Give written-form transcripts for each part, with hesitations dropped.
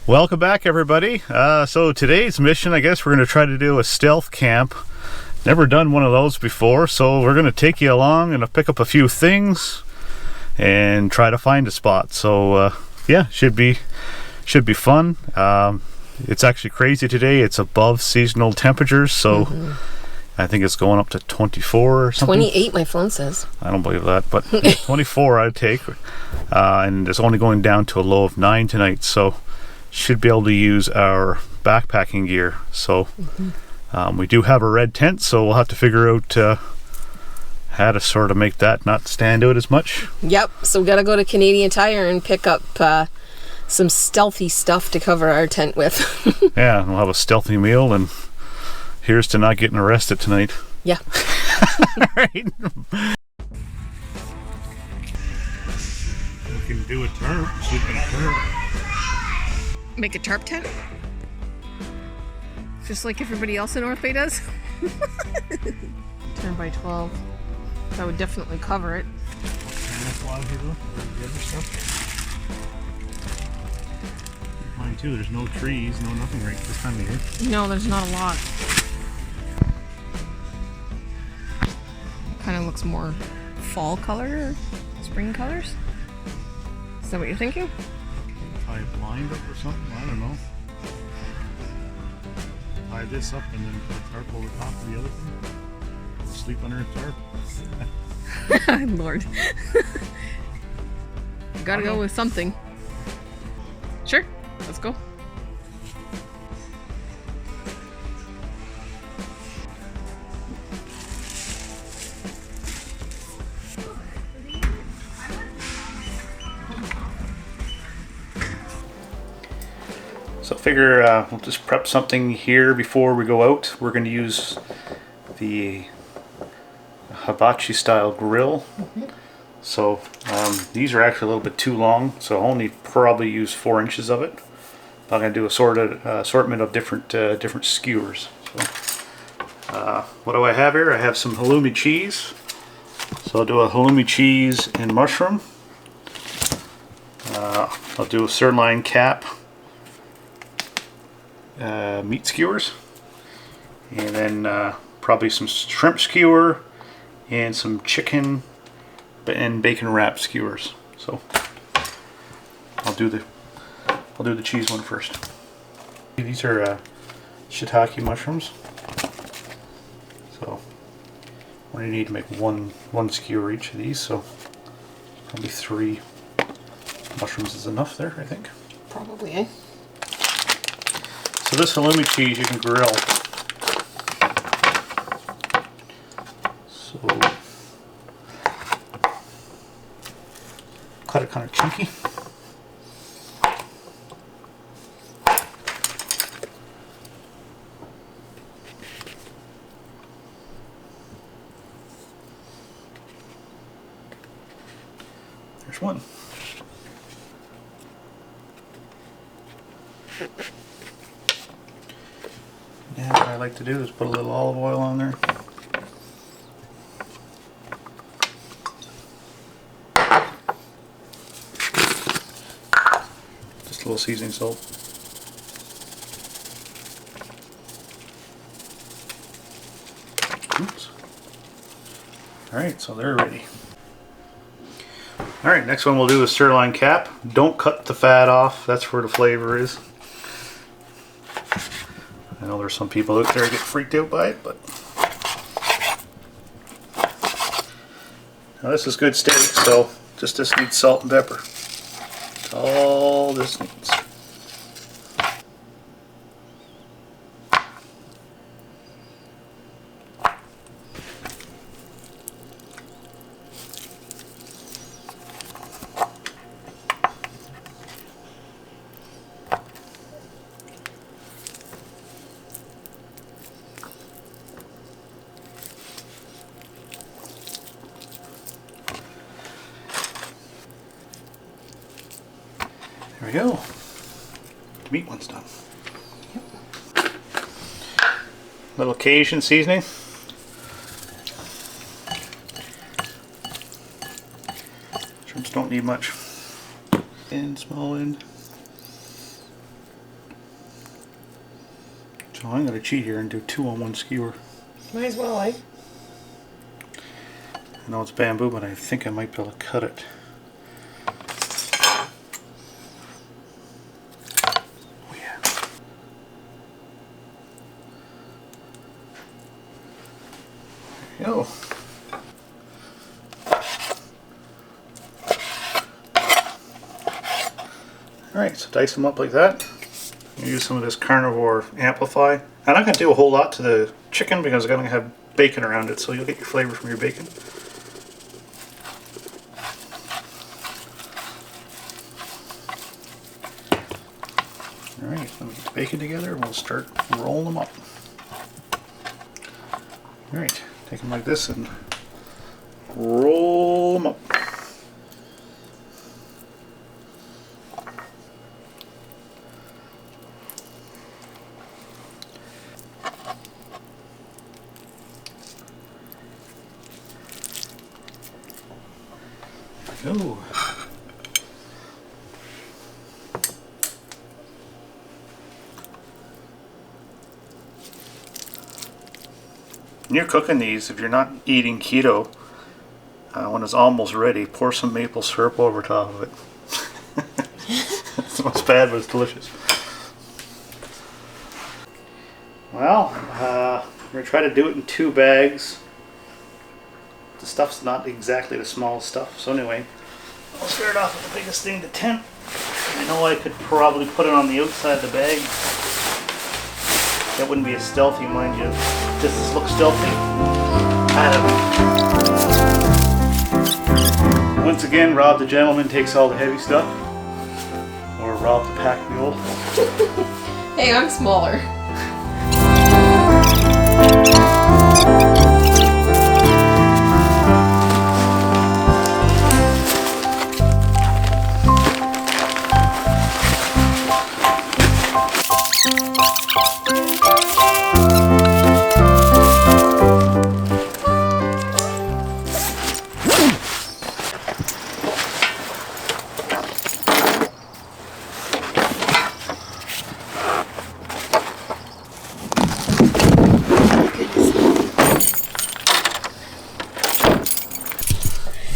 Welcome back, everybody. So today's mission, I guess we're going to try to do a stealth camp. Never done one of those before, so we're going to take you along and pick up a few things and try to find a spot. So yeah, should be fun. It's actually crazy today. It's above seasonal temperatures, so I think it's going up to 24 or something. 28, my phone says. I don't believe that, but 24 I'd take. And it's only going down to a low of 9 tonight, so should be able to use our backpacking gear. So we do have a red tent, so we'll have to figure out how to sort of make that not stand out as much. Yep, so we gotta go to Canadian Tire and pick up some stealthy stuff to cover our tent with. Yeah, we'll have a stealthy meal, and here's to not getting arrested tonight. Yeah. All right. We can do a tarp, sleep in a tarp. Make a tarp tent? Just like everybody else in North Bay does? 10 by 12. That would definitely cover it. Camouflage here, though, the other stuff. Mine too, there's no trees, no nothing right this time of year. No, there's not a lot. Kind of looks more fall color, spring colors. Is that what you're thinking? Tie a blind up or something, I don't know. Tie this up and then put a tarp over top of the other thing. We'll sleep under a tarp. Lord. You gotta go with something. Sure, let's go. So I figure we'll just prep something here before we go out. We're going to use the hibachi style grill. So these are actually a little bit too long, so I'll only probably use 4 inches of it. I'm going to do a assortment of different skewers. So, what do I have here? I have some halloumi cheese. So I'll do a halloumi cheese and mushroom. I'll do a sirloin cap. Meat skewers, and then probably some shrimp skewer and some chicken and bacon wrap skewers. So I'll do the cheese one first. These are shiitake mushrooms, so we need to make one skewer each of these, so probably 3 mushrooms is enough there, I think. Probably, eh? So this halloumi cheese you can grill. So cut it kind of chunky. There's one. Yeah, what I like to do is put a little olive oil on there. Just a little seasoning salt. Oops. Alright, so they're ready. Alright, next one we'll do is sirloin cap. Don't cut the fat off, that's where the flavor is. I know there's some people out there who get freaked out by it, but now this is good steak, so just this needs salt and pepper. That's all this needs. There we go. The meat one's done. Yep. Little Cajun seasoning. Shrimps don't need much. And small end. So I'm going to cheat here and do 2 on 1 skewer. Might as well, eh? I know it's bamboo, but I think I might be able to cut it. Oh yeah. There you go. Alright, so dice them up like that. Use some of this carnivore amplify. I'm not going to do a whole lot to the chicken because I'm going to have bacon around it, so you'll get your flavor from your bacon. Alright, let me get the bacon together and we'll start rolling them up. Alright, take them like this and roll them up. Ooh. When you're cooking these, if you're not eating keto, when it's almost ready, pour some maple syrup over top of it. It's not bad, but it's delicious. Well, we're going to try to do it in 2 bags. The stuff's not exactly the smallest stuff, so anyway, I'll start off with the biggest thing, the tent. I know I could probably put it on the outside of the bag. That wouldn't be as stealthy, mind you. Does this look stealthy? I don't know. Once again, Rob the gentleman takes all the heavy stuff. Or Rob the pack mule. Hey, I'm smaller.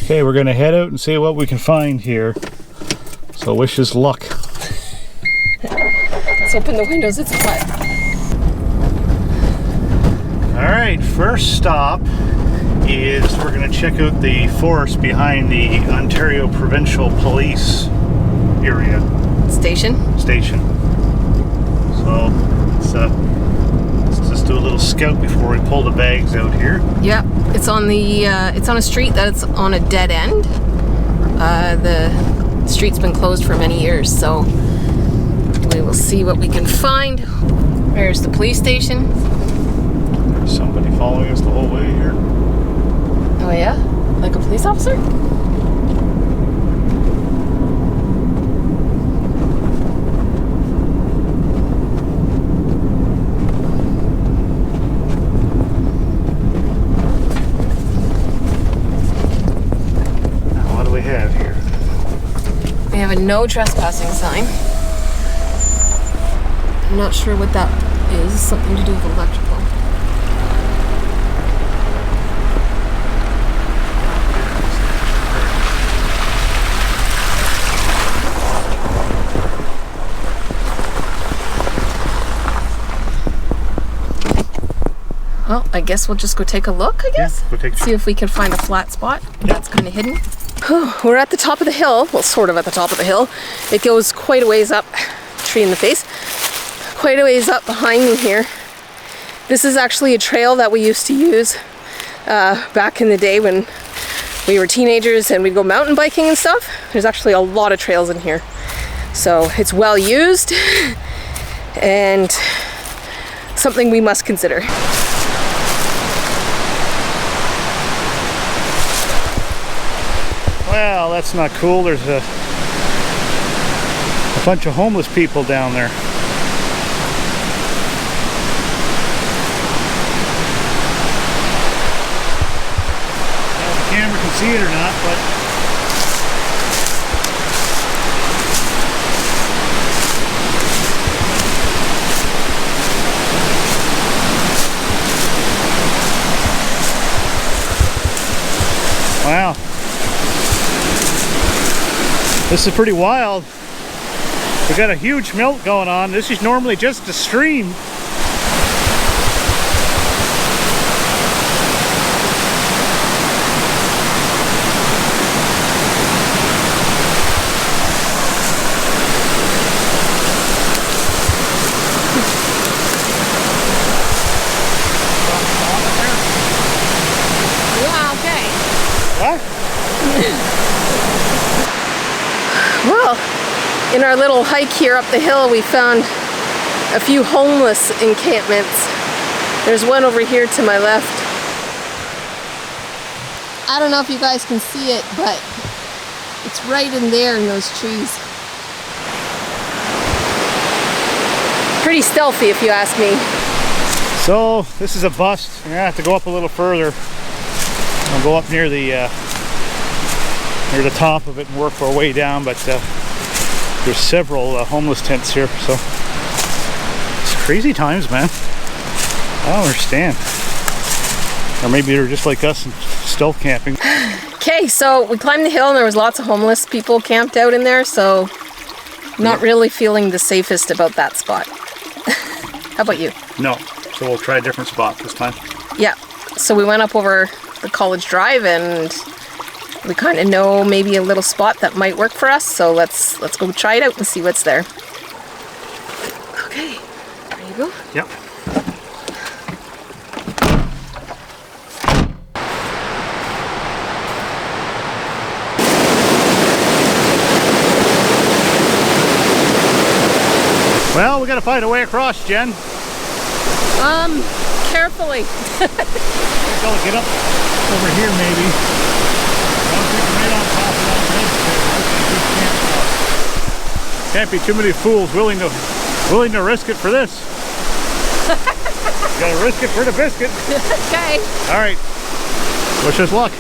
Okay, we're going to head out and see what we can find here. So wish us luck. Let's open the windows, it's hot. Alright, first stop is we're going to check out the forest behind the Ontario Provincial Police area. Station? Station. So let's just do a little scout before we pull the bags out here. Yep, it's on the it's on a street that's on a dead end. The street's been closed for many years, so we will see what we can find. There's the police station. There's somebody following us the whole way here. Oh yeah? Like a police officer? We have a no trespassing sign. I'm not sure what that is. Something to do with electrical. Well, I guess we'll just go take a look, I guess? Yeah, see if we can find a flat spot that's kind of hidden. We're at the top of the hill, well, sort of at the top of the hill. It goes quite a ways up, tree in the face, quite a ways up behind me here. This is actually a trail that we used to use back in the day when we were teenagers and we'd go mountain biking and stuff. There's actually a lot of trails in here. So it's well used and something we must consider. Well, that's not cool. There's a bunch of homeless people down there. I don't know if the camera can see it or not, but This is pretty wild. We got a huge melt going on. This is normally just a stream. Yeah, okay. What? Well, in our little hike here up the hill, we found a few homeless encampments. There's one over here to my left. I don't know if you guys can see it, but it's right in there in those trees. Pretty stealthy, if you ask me. So this is a bust. We're gonna have to go up a little further. I'll go up near the top of it and work our way down, but there's several homeless tents here, so it's crazy times, man. I don't understand. Or maybe they're just like us and stealth camping. Okay, so we climbed the hill and there was lots of homeless people camped out in there, so not really feeling the safest about that spot. How about you? No, so we'll try a different spot this time. Yeah, so we went up over the College Drive and we kind of know maybe a little spot that might work for us, so let's go try it out and see what's there. Okay, ready to go? Yep. Well, we gotta find a way across, Jen. Carefully. I'll get up over here, maybe. I'll take right on top of that ledge there. Can't be too many fools willing to risk it for this. Gotta risk it for the biscuit. Okay. All right. Wish us luck.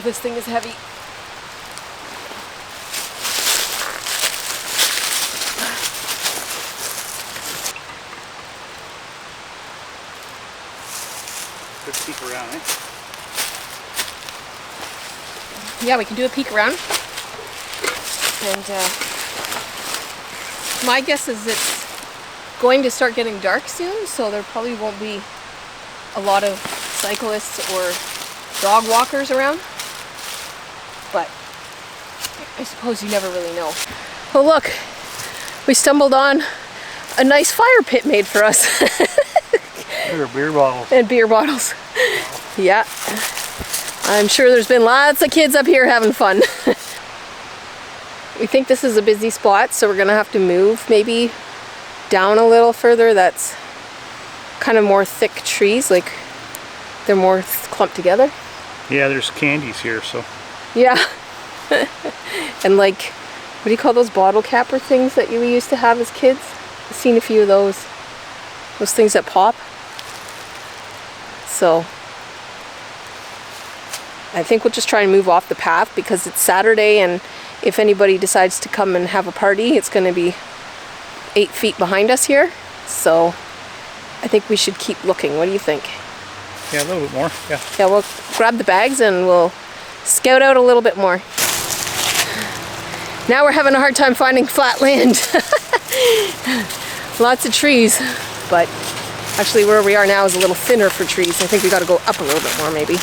This thing is heavy. Good peek around, eh? Yeah, we can do a peek around. And my guess is it's going to start getting dark soon, so there probably won't be a lot of cyclists or dog walkers around. But I suppose you never really know. Oh look, we stumbled on a nice fire pit made for us. There are beer bottles. And beer bottles. Yeah. I'm sure there's been lots of kids up here having fun. We think this is a busy spot, so we're gonna have to move maybe down a little further. That's kind of more thick trees, like they're more clumped together. Yeah, there's candies here, so. Yeah. And like, what do you call those bottle capper things that we used to have as kids? I've seen a few of those. Those things that pop. So I think we'll just try and move off the path because it's Saturday, and if anybody decides to come and have a party, it's going to be 8 feet behind us here. So I think we should keep looking. What do you think? Yeah, a little bit more. Yeah. Yeah, we'll grab the bags and we'll scout out a little bit more. Now we're having a hard time finding flat land. Lots of trees, but actually where we are now is a little thinner for trees. I think we got to go up a little bit more maybe.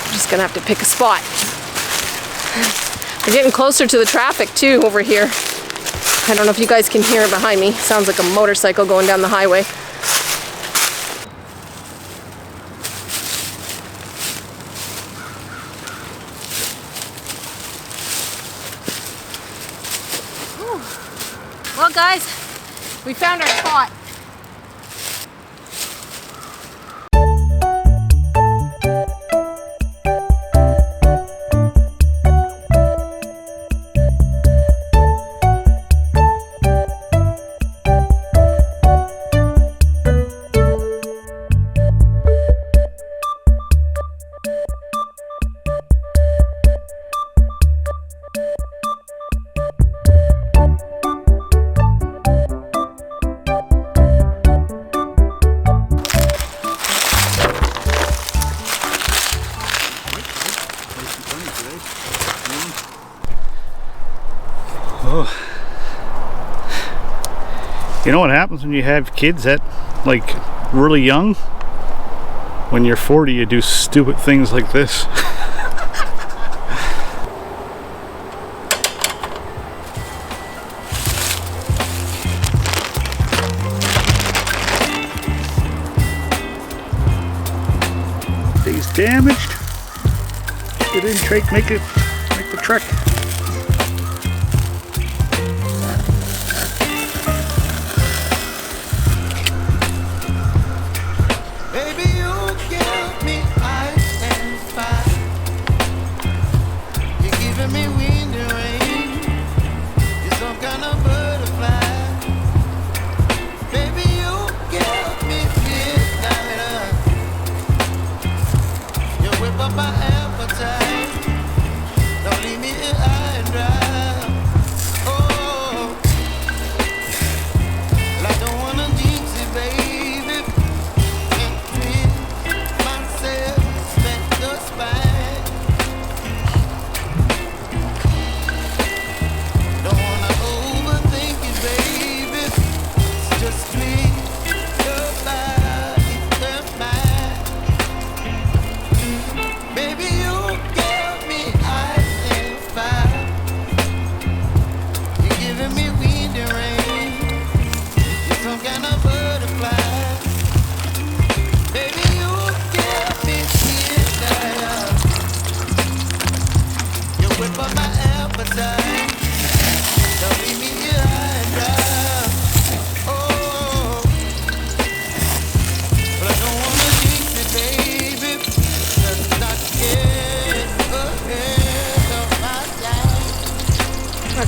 I'm just gonna have to pick a spot. We're getting closer to the traffic too over here. I don't know if you guys can hear it behind me. Sounds like a motorcycle going down the highway. Well guys, we found our spot. You know what happens when you have kids that, like, really young? When you're 40, you do stupid things like this. These damaged. It didn't make the trek.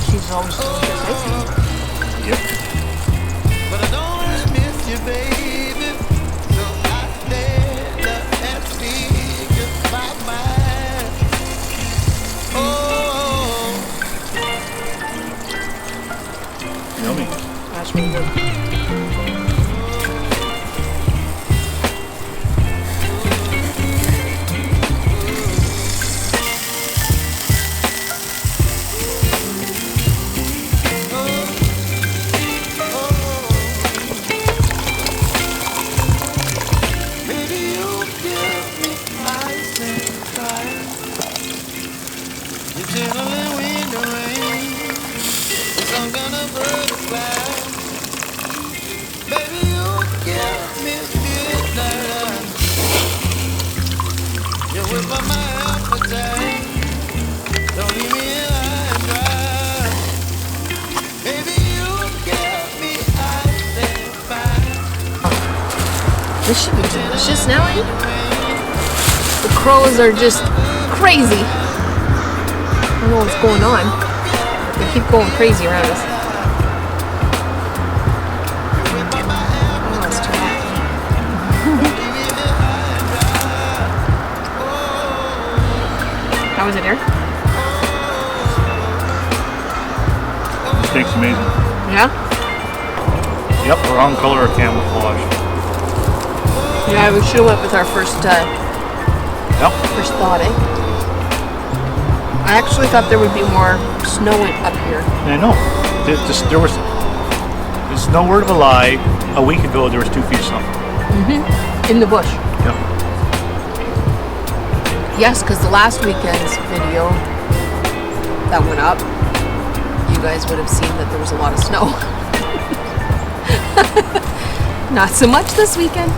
She's always delicious. Yep. But I don't wanna miss you, baby. So I stand up and speak just my mind. Oh, Yummy. That's really good. This should be delicious now, eh? The crows are just crazy. I don't know what's going on. They keep going crazy around us. Oh, it's too hot. How was it, Eric? Steak's amazing. Yeah? Yep, wrong color of camouflage. Yeah, we should have went with our first Yep. first thought, eh? I actually thought there would be more snow up here. I know. There's no word of a lie. A week ago, there was 2 feet of snow. In the bush. Yep. Yes, because the last weekend's video that went up, you guys would have seen that there was a lot of snow. Not so much this weekend.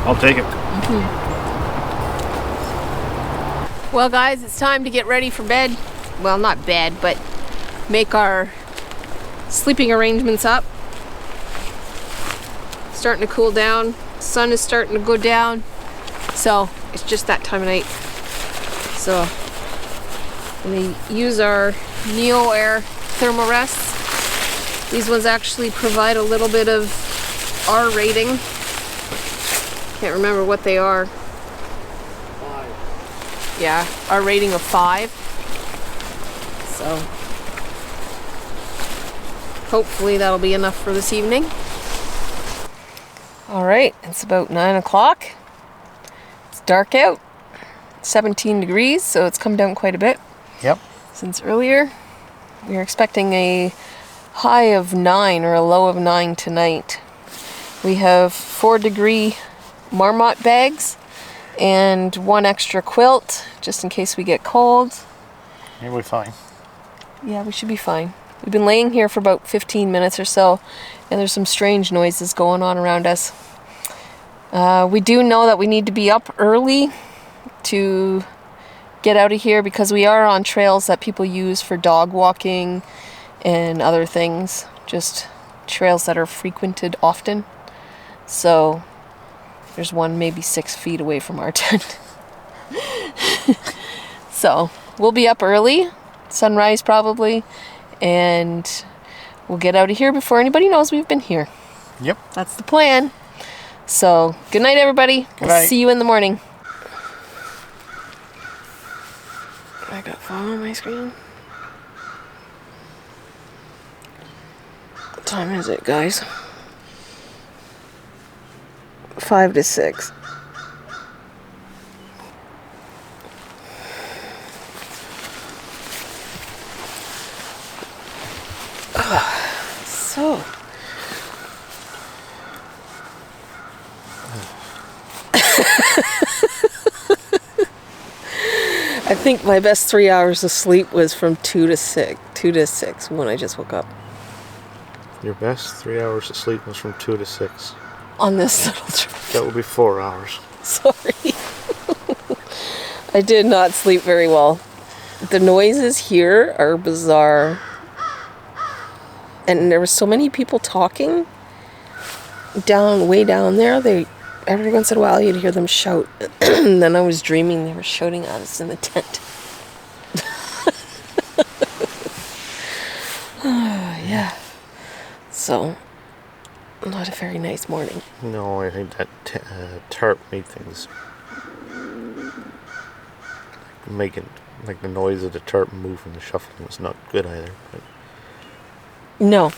I'll take it. Well, guys, it's time to get ready for bed. Well, not bed, but make our sleeping arrangements up. Starting to cool down. Sun is starting to go down. So it's just that time of night. So I'm going to use our Neo Air thermal rests. These ones actually provide a little bit of R rating. Can't remember what they are. 5. Yeah, R rating of 5. So hopefully that'll be enough for this evening. All right, it's about 9 o'clock. It's dark out. 17 degrees, so it's come down quite a bit. Yep. Since earlier. We are expecting a high of 9 or a low of 9 tonight. We have 4-degree Marmot bags and 1 extra quilt just in case we get cold. You'll be fine. Yeah, we should be fine. We've been laying here for about 15 minutes or so, and there's some strange noises going on around us. We do know that we need to be up early to get out of here because we are on trails that people use for dog walking and other things. Just trails that are frequented often. So there's one maybe 6 feet away from our tent. So we'll be up early, sunrise probably, and we'll get out of here before anybody knows we've been here. Yep. That's the plan. So good night, everybody. Good night. See you in the morning. I got fall on my screen. What time is it, guys? 5 to 6. So. I think my best 3 hours of sleep was from 2 to 6 when I just woke up. Your best 3 hours of sleep was from 2 to 6. On this little trip. That would be 4 hours. Sorry. I did not sleep very well. The noises here are bizarre. And there were so many people talking way down there. Every once in a while you'd hear them shout. And then I was dreaming they were shouting at us in the tent. Yeah. So, not a very nice morning. No, I think that tarp made things making like the noise of the tarp moving, the shuffling was not good either. But No.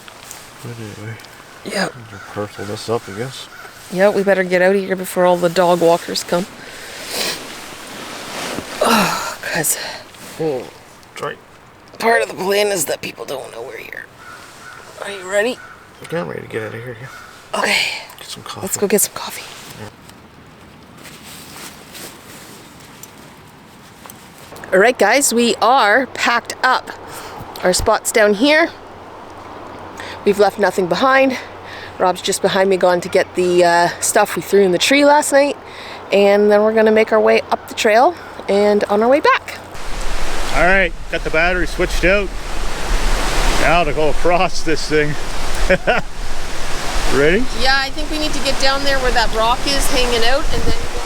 anyway, Yep. we'll parcel this up, I guess. Yeah, we better get out of here before all the dog walkers come. Oh, because That's right. part of the plan is that people don't know we're here. Are you ready? Okay, I'm ready to get out of here. Yeah. Okay. Get some coffee. Let's go get some coffee. All right, guys, we are packed up. Our spot's down here. We've left nothing behind. Rob's just behind me gone to get the stuff we threw in the tree last night. And then we're going to make our way up the trail and on our way back. All right, got the battery switched out. Now to go across this thing. Ready? Yeah, I think we need to get down there where that rock is hanging out and then go.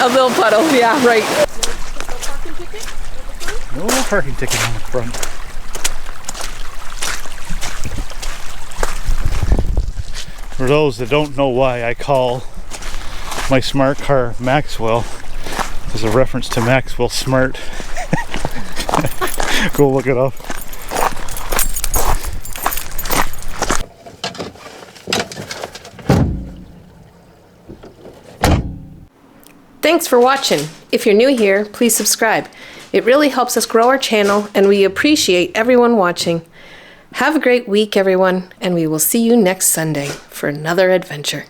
A little puddle, yeah, right. No parking ticket on the front. For those that don't know why I call my smart car Maxwell, there's a reference to Maxwell Smart. Go look it up. Thanks for watching. If you're new here, please subscribe. It really helps us grow our channel, and we appreciate everyone watching. Have a great week, everyone, and we will see you next Sunday for another adventure.